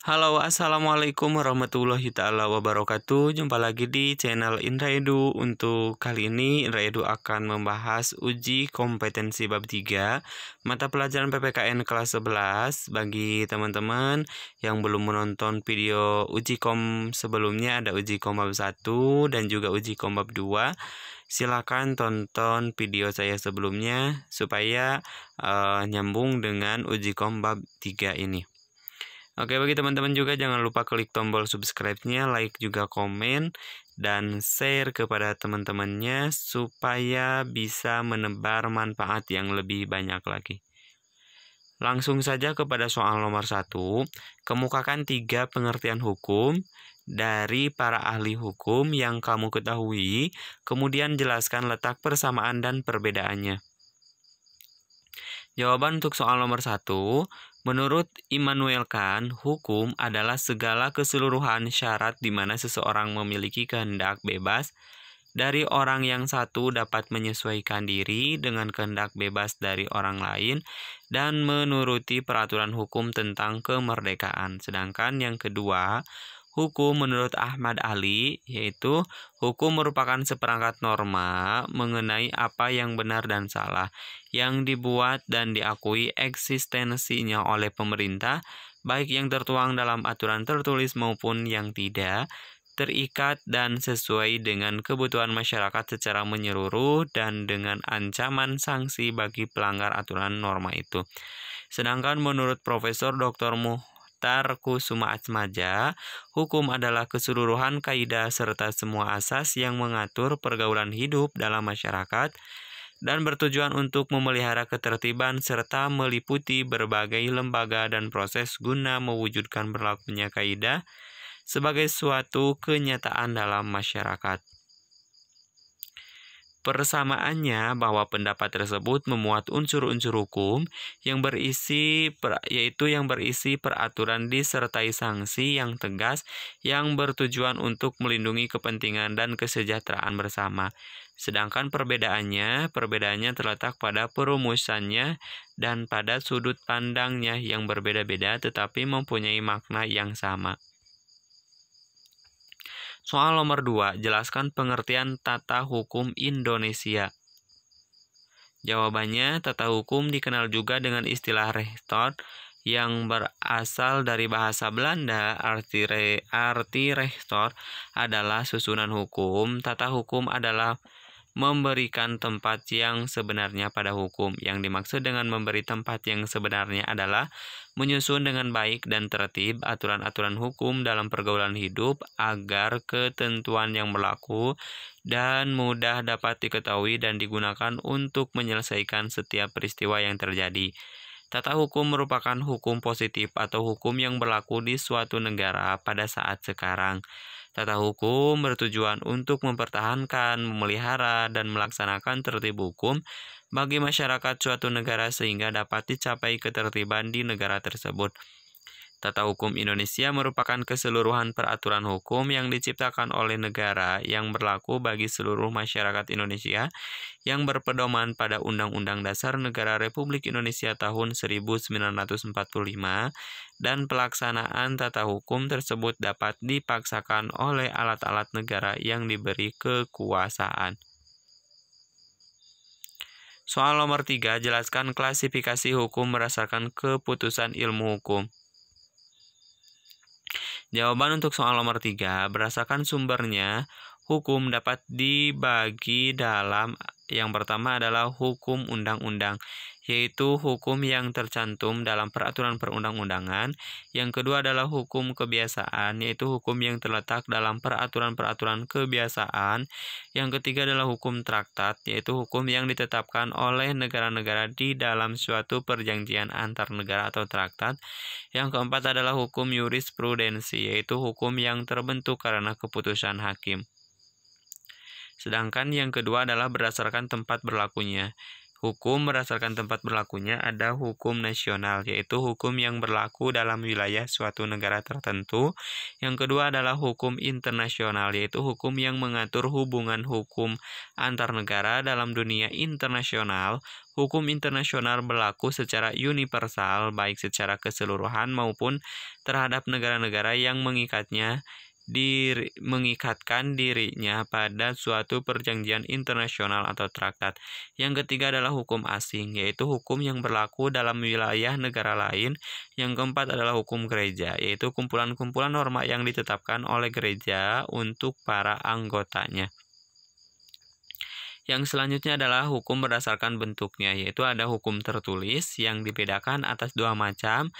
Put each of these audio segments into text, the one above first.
Halo, assalamualaikum warahmatullahi taala wabarakatuh. Jumpa lagi di channel Indra Edu. Untuk kali ini Indra Edu akan membahas uji kompetensi bab 3 mata pelajaran PPKN kelas 11. Bagi teman-teman yang belum menonton video uji kom sebelumnya, ada uji kom bab 1 dan juga uji kom bab 2. Silakan tonton video saya sebelumnya supaya nyambung dengan uji kom bab 3 ini. Oke, bagi teman-teman juga jangan lupa klik tombol subscribe-nya, like juga komen, dan share kepada teman-temannya supaya bisa menebar manfaat yang lebih banyak lagi. Langsung saja kepada soal nomor 1, kemukakan 3 pengertian hukum dari para ahli hukum yang kamu ketahui, kemudian jelaskan letak persamaan dan perbedaannya. Jawaban untuk soal nomor 1, menurut Immanuel Kant, hukum adalah segala keseluruhan syarat di mana seseorang memiliki kehendak bebas dari orang yang satu dapat menyesuaikan diri dengan kehendak bebas dari orang lain dan menuruti peraturan hukum tentang kemerdekaan. Sedangkan yang kedua, hukum menurut Ahmad Ali, yaitu hukum merupakan seperangkat norma mengenai apa yang benar dan salah, yang dibuat dan diakui eksistensinya oleh pemerintah, baik yang tertuang dalam aturan tertulis maupun yang tidak, terikat dan sesuai dengan kebutuhan masyarakat secara menyeluruh dan dengan ancaman sanksi bagi pelanggar aturan norma itu. Sedangkan menurut Profesor Dr. Muhtar Kusuma Atmaja, hukum adalah keseluruhan kaidah serta semua asas yang mengatur pergaulan hidup dalam masyarakat dan bertujuan untuk memelihara ketertiban serta meliputi berbagai lembaga dan proses guna mewujudkan berlakunya kaidah sebagai suatu kenyataan dalam masyarakat. Persamaannya bahwa pendapat tersebut memuat unsur-unsur hukum yang berisi peraturan disertai sanksi yang tegas yang bertujuan untuk melindungi kepentingan dan kesejahteraan bersama. Sedangkan perbedaannya terletak pada perumusannya dan pada sudut pandangnya yang berbeda-beda tetapi mempunyai makna yang sama. Soal nomor 2, jelaskan pengertian tata hukum Indonesia. Jawabannya, tata hukum dikenal juga dengan istilah Rechtsstaat yang berasal dari bahasa Belanda. Arti Rechtsstaat adalah susunan hukum. Tata hukum adalah memberikan tempat yang sebenarnya pada hukum. Yang dimaksud dengan memberi tempat yang sebenarnya adalah menyusun dengan baik dan tertib aturan-aturan hukum dalam pergaulan hidup agar ketentuan yang berlaku dan mudah dapat diketahui dan digunakan untuk menyelesaikan setiap peristiwa yang terjadi. Tata hukum merupakan hukum positif atau hukum yang berlaku di suatu negara pada saat sekarang. Tata hukum bertujuan untuk mempertahankan, memelihara, dan melaksanakan tertib hukum bagi masyarakat suatu negara sehingga dapat dicapai ketertiban di negara tersebut. Tata hukum Indonesia merupakan keseluruhan peraturan hukum yang diciptakan oleh negara yang berlaku bagi seluruh masyarakat Indonesia yang berpedoman pada Undang-Undang Dasar Negara Republik Indonesia tahun 1945 dan pelaksanaan tata hukum tersebut dapat dipaksakan oleh alat-alat negara yang diberi kekuasaan. Soal nomor 3, jelaskan klasifikasi hukum berdasarkan keputusan ilmu hukum. Jawaban untuk soal nomor 3, berdasarkan sumbernya, hukum dapat dibagi dalam yang pertama adalah hukum undang-undang, yaitu hukum yang tercantum dalam peraturan perundang-undangan. Yang kedua adalah hukum kebiasaan, yaitu hukum yang terletak dalam peraturan-peraturan kebiasaan. Yang ketiga adalah hukum traktat, yaitu hukum yang ditetapkan oleh negara-negara di dalam suatu perjanjian antar negara atau traktat. Yang keempat adalah hukum jurisprudensi, yaitu hukum yang terbentuk karena keputusan hakim. Sedangkan yang kedua adalah berdasarkan tempat berlakunya. Hukum berdasarkan tempat berlakunya ada hukum nasional, yaitu hukum yang berlaku dalam wilayah suatu negara tertentu. Yang kedua adalah hukum internasional, yaitu hukum yang mengatur hubungan hukum antar negara dalam dunia internasional. Hukum internasional berlaku secara universal, baik secara keseluruhan maupun terhadap negara-negara yang mengikatkan dirinya pada suatu perjanjian internasional atau traktat. Yang ketiga adalah hukum asing, yaitu hukum yang berlaku dalam wilayah negara lain. Yang keempat adalah hukum gereja, yaitu kumpulan-kumpulan norma yang ditetapkan oleh gereja untuk para anggotanya. Yang selanjutnya adalah hukum berdasarkan bentuknya, yaitu ada hukum tertulis yang dibedakan atas dua macam.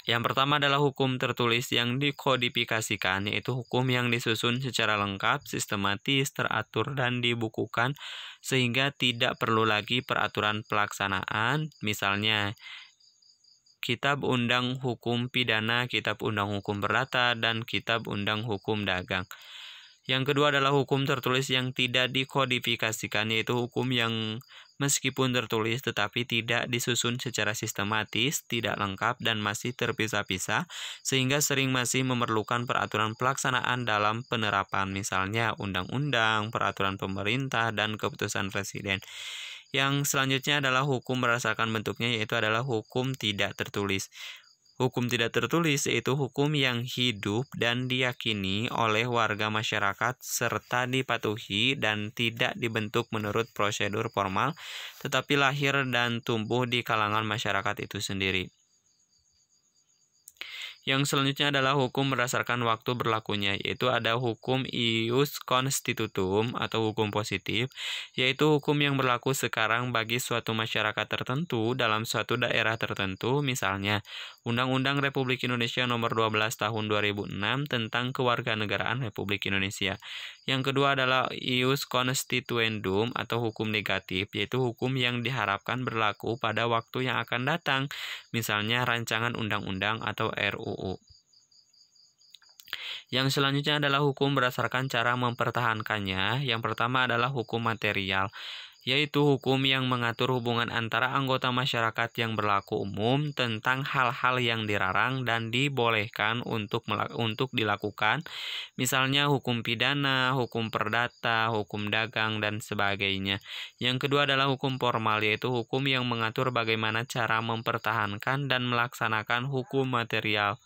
Yang pertama adalah hukum tertulis yang dikodifikasikan, yaitu hukum yang disusun secara lengkap, sistematis, teratur, dan dibukukan sehingga tidak perlu lagi peraturan pelaksanaan. Misalnya, Kitab Undang Hukum Pidana, Kitab Undang Hukum Perdata, dan Kitab Undang Hukum Dagang. Yang kedua adalah hukum tertulis yang tidak dikodifikasikan, yaitu hukum yang meskipun tertulis tetapi tidak disusun secara sistematis, tidak lengkap, dan masih terpisah-pisah, sehingga sering masih memerlukan peraturan pelaksanaan dalam penerapan, misalnya undang-undang, peraturan pemerintah, dan keputusan presiden. Yang selanjutnya adalah hukum berdasarkan bentuknya, yaitu adalah hukum tidak tertulis. Hukum tidak tertulis yaitu hukum yang hidup dan diyakini oleh warga masyarakat serta dipatuhi dan tidak dibentuk menurut prosedur formal, tetapi lahir dan tumbuh di kalangan masyarakat itu sendiri. Yang selanjutnya adalah hukum berdasarkan waktu berlakunya, yaitu ada hukum ius constitutum atau hukum positif, yaitu hukum yang berlaku sekarang bagi suatu masyarakat tertentu dalam suatu daerah tertentu, misalnya Undang-Undang Republik Indonesia Nomor 12 Tahun 2006 tentang Kewarganegaraan Republik Indonesia. Yang kedua adalah ius constituendum atau hukum negatif, yaitu hukum yang diharapkan berlaku pada waktu yang akan datang, misalnya rancangan undang-undang atau RUU. Yang selanjutnya adalah hukum berdasarkan cara mempertahankannya. Yang pertama adalah hukum material, yaitu hukum yang mengatur hubungan antara anggota masyarakat yang berlaku umum tentang hal-hal yang dilarang dan dibolehkan untuk dilakukan, misalnya hukum pidana, hukum perdata, hukum dagang, dan sebagainya. Yang kedua adalah hukum formal, yaitu hukum yang mengatur bagaimana cara mempertahankan dan melaksanakan hukum material.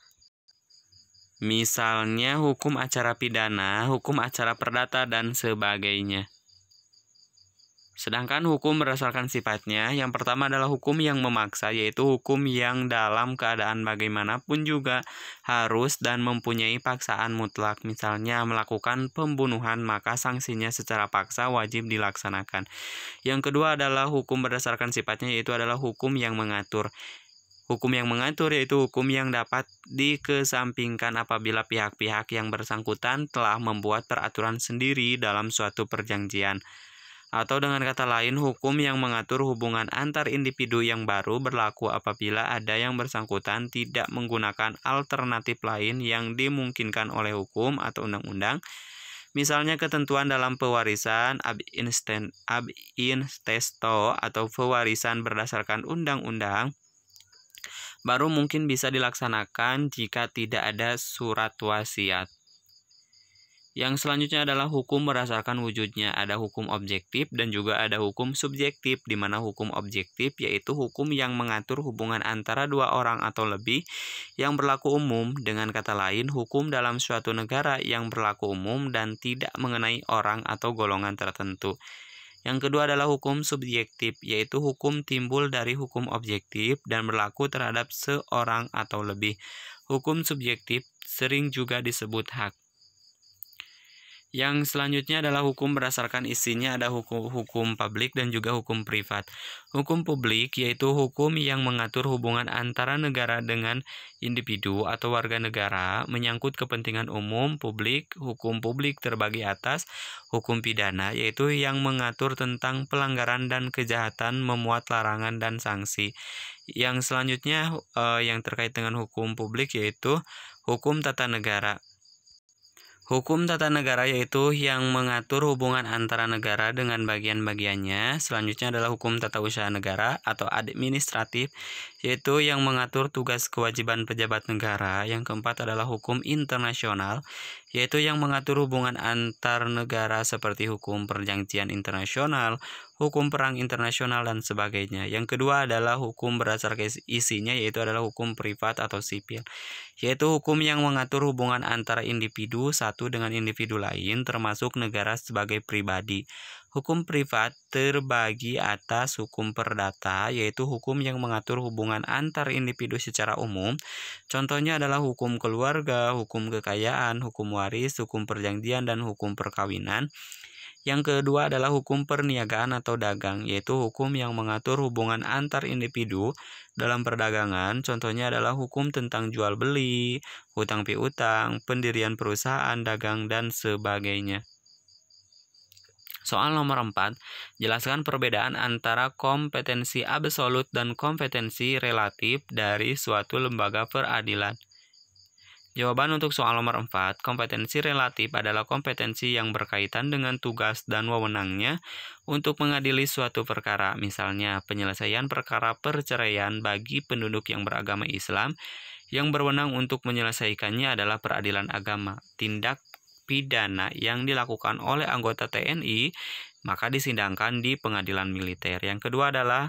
Misalnya hukum acara pidana, hukum acara perdata, dan sebagainya. Sedangkan hukum berdasarkan sifatnya, yang pertama adalah hukum yang memaksa, yaitu hukum yang dalam keadaan bagaimanapun juga harus dan mempunyai paksaan mutlak. Misalnya melakukan pembunuhan, maka sanksinya secara paksa wajib dilaksanakan. Yang kedua adalah hukum berdasarkan sifatnya, yaitu adalah hukum yang mengatur. Hukum yang mengatur yaitu hukum yang dapat dikesampingkan apabila pihak-pihak yang bersangkutan telah membuat peraturan sendiri dalam suatu perjanjian. Atau dengan kata lain, hukum yang mengatur hubungan antar individu yang baru berlaku apabila ada yang bersangkutan tidak menggunakan alternatif lain yang dimungkinkan oleh hukum atau undang-undang. Misalnya ketentuan dalam pewarisan ab intesto atau pewarisan berdasarkan undang-undang baru mungkin bisa dilaksanakan jika tidak ada surat wasiat. Yang selanjutnya adalah hukum berdasarkan wujudnya. Ada hukum objektif dan juga ada hukum subjektif, di mana hukum objektif yaitu hukum yang mengatur hubungan antara dua orang atau lebih yang berlaku umum. Dengan kata lain, hukum dalam suatu negara yang berlaku umum dan tidak mengenai orang atau golongan tertentu. Yang kedua adalah hukum subjektif, yaitu hukum timbul dari hukum objektif dan berlaku terhadap seorang atau lebih. Hukum subjektif sering juga disebut hak. Yang selanjutnya adalah hukum berdasarkan isinya, ada hukum publik dan juga hukum privat. Hukum publik yaitu hukum yang mengatur hubungan antara negara dengan individu atau warga negara menyangkut kepentingan umum publik. Hukum publik terbagi atas hukum pidana yaitu yang mengatur tentang pelanggaran dan kejahatan, memuat larangan dan sanksi. Yang selanjutnya yang terkait dengan hukum publik yaitu hukum tata negara. Hukum tata negara yaitu yang mengatur hubungan antara negara dengan bagian-bagiannya. Selanjutnya adalah hukum tata usaha negara atau administratif, yaitu yang mengatur tugas kewajiban pejabat negara. Yang keempat adalah hukum internasional, yaitu yang mengatur hubungan antar negara seperti hukum perjanjian internasional, hukum perang internasional, dan sebagainya. Yang kedua adalah hukum berdasarkan isinya, yaitu adalah hukum privat atau sipil, yaitu hukum yang mengatur hubungan antara individu satu dengan individu lain, termasuk negara sebagai pribadi. Hukum privat terbagi atas hukum perdata, yaitu hukum yang mengatur hubungan antar individu secara umum. Contohnya adalah hukum keluarga, hukum kekayaan, hukum waris, hukum perjanjian, dan hukum perkawinan. Yang kedua adalah hukum perniagaan atau dagang, yaitu hukum yang mengatur hubungan antar individu dalam perdagangan. Contohnya adalah hukum tentang jual beli, hutang piutang, pendirian perusahaan dagang, dan sebagainya. Soal nomor 4, jelaskan perbedaan antara kompetensi absolut dan kompetensi relatif dari suatu lembaga peradilan. Jawaban untuk soal nomor 4, kompetensi relatif adalah kompetensi yang berkaitan dengan tugas dan wewenangnya untuk mengadili suatu perkara, misalnya penyelesaian perkara perceraian bagi penduduk yang beragama Islam. Yang berwenang untuk menyelesaikannya adalah peradilan agama. Tindak pidana yang dilakukan oleh anggota TNI maka disidangkan di pengadilan militer. Yang kedua adalah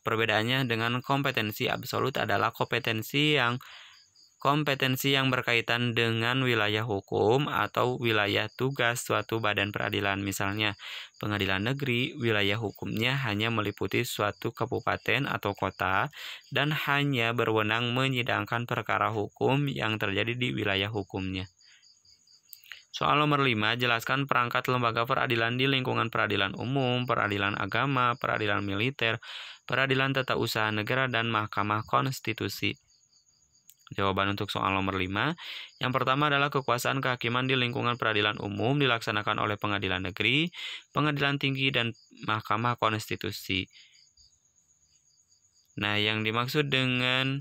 perbedaannya dengan kompetensi absolut adalah kompetensi yang berkaitan dengan wilayah hukum atau wilayah tugas suatu badan peradilan. Misalnya, pengadilan negeri, wilayah hukumnya hanya meliputi suatu kabupaten atau kota dan hanya berwenang menyidangkan perkara hukum yang terjadi di wilayah hukumnya. Soal nomor 5, jelaskan perangkat lembaga peradilan di lingkungan peradilan umum, peradilan agama, peradilan militer, peradilan tata usaha negara, dan Mahkamah Konstitusi. Jawaban untuk soal nomor 5. Yang pertama adalah kekuasaan kehakiman di lingkungan peradilan umum dilaksanakan oleh pengadilan negeri, pengadilan tinggi, dan Mahkamah Konstitusi. Nah, yang dimaksud dengan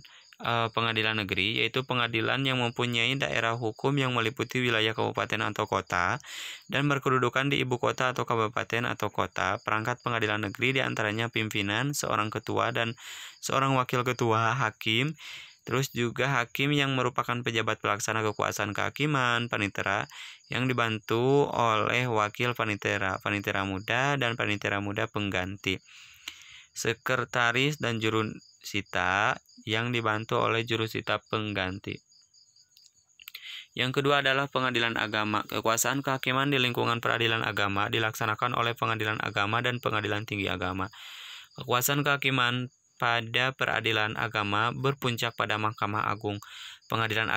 pengadilan negeri yaitu pengadilan yang mempunyai daerah hukum yang meliputi wilayah kabupaten atau kota dan berkedudukan di ibu kota atau kabupaten atau kota. Perangkat pengadilan negeri diantaranya pimpinan, seorang ketua, dan seorang wakil ketua, hakim. Terus juga hakim yang merupakan pejabat pelaksana kekuasaan kehakiman, panitera, yang dibantu oleh wakil panitera, panitera muda, dan panitera muda pengganti. Sekretaris dan jurusita yang dibantu oleh jurusita pengganti. Yang kedua adalah pengadilan agama. Kekuasaan kehakiman di lingkungan peradilan agama dilaksanakan oleh pengadilan agama dan pengadilan tinggi agama. Kekuasaan kehakiman pada peradilan agama berpuncak pada Mahkamah Agung. Pengadilan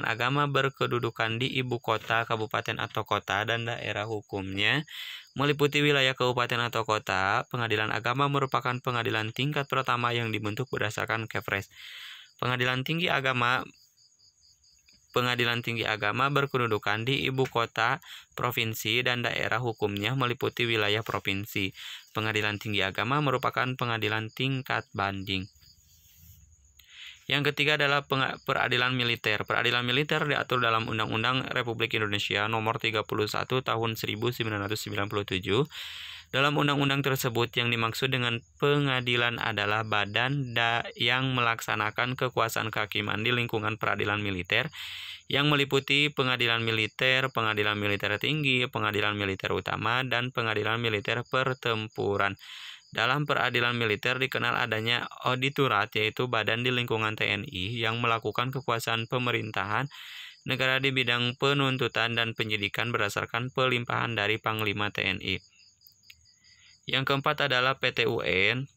agama berkedudukan di ibu kota, kabupaten atau kota, dan daerah hukumnya meliputi wilayah kabupaten atau kota. Pengadilan agama merupakan pengadilan tingkat pertama yang dibentuk berdasarkan Kepres. Pengadilan tinggi agama berkedudukan di ibu kota, provinsi, dan daerah hukumnya meliputi wilayah provinsi. Pengadilan tinggi agama merupakan pengadilan tingkat banding. Yang ketiga adalah peradilan militer. Peradilan militer diatur dalam Undang-Undang Republik Indonesia Nomor 31 Tahun 1997. Dalam undang-undang tersebut yang dimaksud dengan pengadilan adalah badan yang melaksanakan kekuasaan kehakiman di lingkungan peradilan militer yang meliputi pengadilan militer tinggi, pengadilan militer utama, dan pengadilan militer pertempuran. Dalam peradilan militer dikenal adanya auditorat, yaitu badan di lingkungan TNI yang melakukan kekuasaan pemerintahan negara di bidang penuntutan dan penyidikan berdasarkan pelimpahan dari Panglima TNI. Yang keempat adalah PT-UN.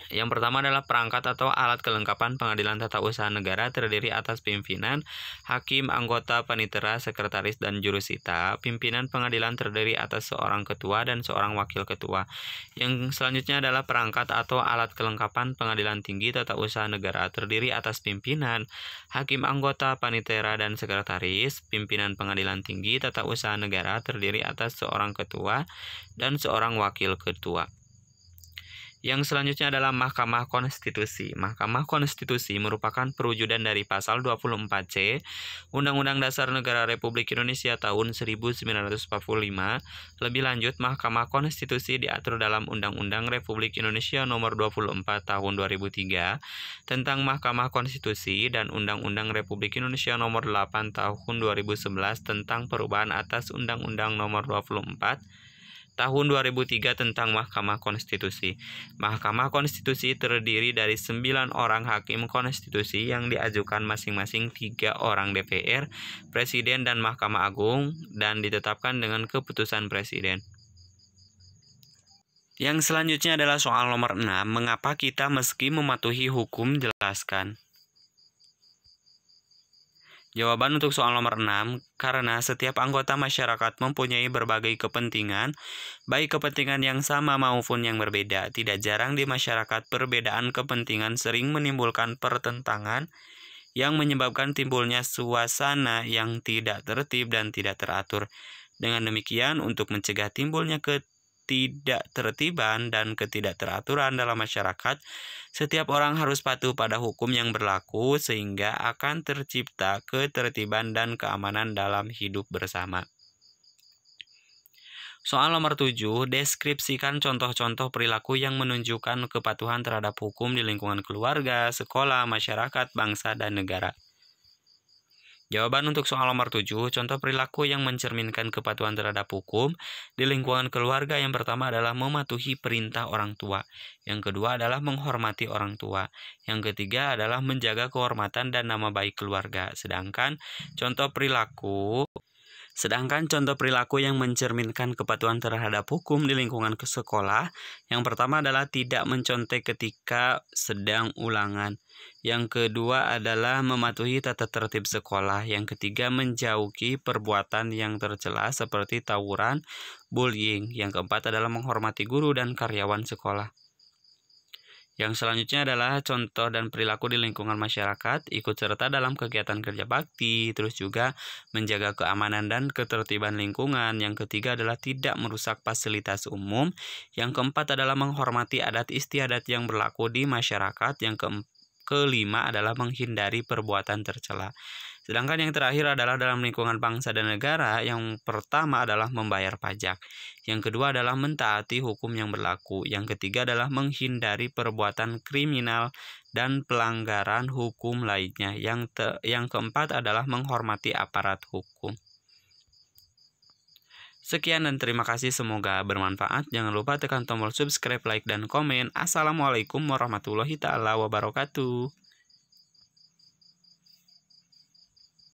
Yang pertama adalah perangkat atau alat kelengkapan pengadilan tata usaha negara terdiri atas pimpinan, hakim, anggota, panitera, sekretaris, dan jurusita. Pimpinan pengadilan terdiri atas seorang ketua dan seorang wakil ketua. Yang selanjutnya adalah perangkat atau alat kelengkapan pengadilan tinggi tata usaha negara terdiri atas pimpinan, hakim, anggota, panitera, dan sekretaris. Pimpinan pengadilan tinggi tata usaha negara terdiri atas seorang ketua dan seorang wakil ketua. Yang selanjutnya adalah Mahkamah Konstitusi. Mahkamah Konstitusi merupakan perwujudan dari pasal 24C Undang-Undang Dasar Negara Republik Indonesia tahun 1945. Lebih lanjut, Mahkamah Konstitusi diatur dalam Undang-Undang Republik Indonesia Nomor 24 Tahun 2003 tentang Mahkamah Konstitusi dan Undang-Undang Republik Indonesia Nomor 8 Tahun 2011 tentang perubahan atas Undang-Undang Nomor 24 Tahun 2003 tentang Mahkamah Konstitusi. Mahkamah Konstitusi terdiri dari 9 orang hakim konstitusi yang diajukan masing-masing 3 orang DPR, Presiden, dan Mahkamah Agung, dan ditetapkan dengan keputusan Presiden. Yang selanjutnya adalah soal nomor 6. Mengapa kita meski mematuhi hukum? Jelaskan. Jawaban untuk soal nomor 6, karena setiap anggota masyarakat mempunyai berbagai kepentingan, baik kepentingan yang sama maupun yang berbeda. Tidak jarang di masyarakat perbedaan kepentingan sering menimbulkan pertentangan yang menyebabkan timbulnya suasana yang tidak tertib dan tidak teratur. Dengan demikian, untuk mencegah timbulnya ketidaktertiban dan ketidakteraturan dalam masyarakat, setiap orang harus patuh pada hukum yang berlaku sehingga akan tercipta ketertiban dan keamanan dalam hidup bersama. Soal nomor 7, deskripsikan contoh-contoh perilaku yang menunjukkan kepatuhan terhadap hukum di lingkungan keluarga, sekolah, masyarakat, bangsa, dan negara. Jawaban untuk soal nomor 7, contoh perilaku yang mencerminkan kepatuhan terhadap hukum di lingkungan keluarga yang pertama adalah mematuhi perintah orang tua. Yang kedua adalah menghormati orang tua. Yang ketiga adalah menjaga kehormatan dan nama baik keluarga. Sedangkan contoh perilaku yang mencerminkan kepatuhan terhadap hukum di lingkungan sekolah, yang pertama adalah tidak mencontek ketika sedang ulangan. Yang kedua adalah mematuhi tata tertib sekolah. Yang ketiga menjauhi perbuatan yang tercela seperti tawuran, bullying. Yang keempat adalah menghormati guru dan karyawan sekolah. Yang selanjutnya adalah contoh dan perilaku di lingkungan masyarakat, ikut serta dalam kegiatan kerja bakti, terus juga menjaga keamanan dan ketertiban lingkungan. Yang ketiga adalah tidak merusak fasilitas umum. Yang keempat adalah menghormati adat istiadat yang berlaku di masyarakat. Yang kelima adalah menghindari perbuatan tercela. Sedangkan yang terakhir adalah dalam lingkungan bangsa dan negara. Yang pertama adalah membayar pajak. Yang kedua adalah mentaati hukum yang berlaku. Yang ketiga adalah menghindari perbuatan kriminal dan pelanggaran hukum lainnya. Yang keempat adalah menghormati aparat hukum. Sekian dan terima kasih, semoga bermanfaat. Jangan lupa tekan tombol subscribe, like, dan komen. Assalamualaikum warahmatullahi wabarakatuh.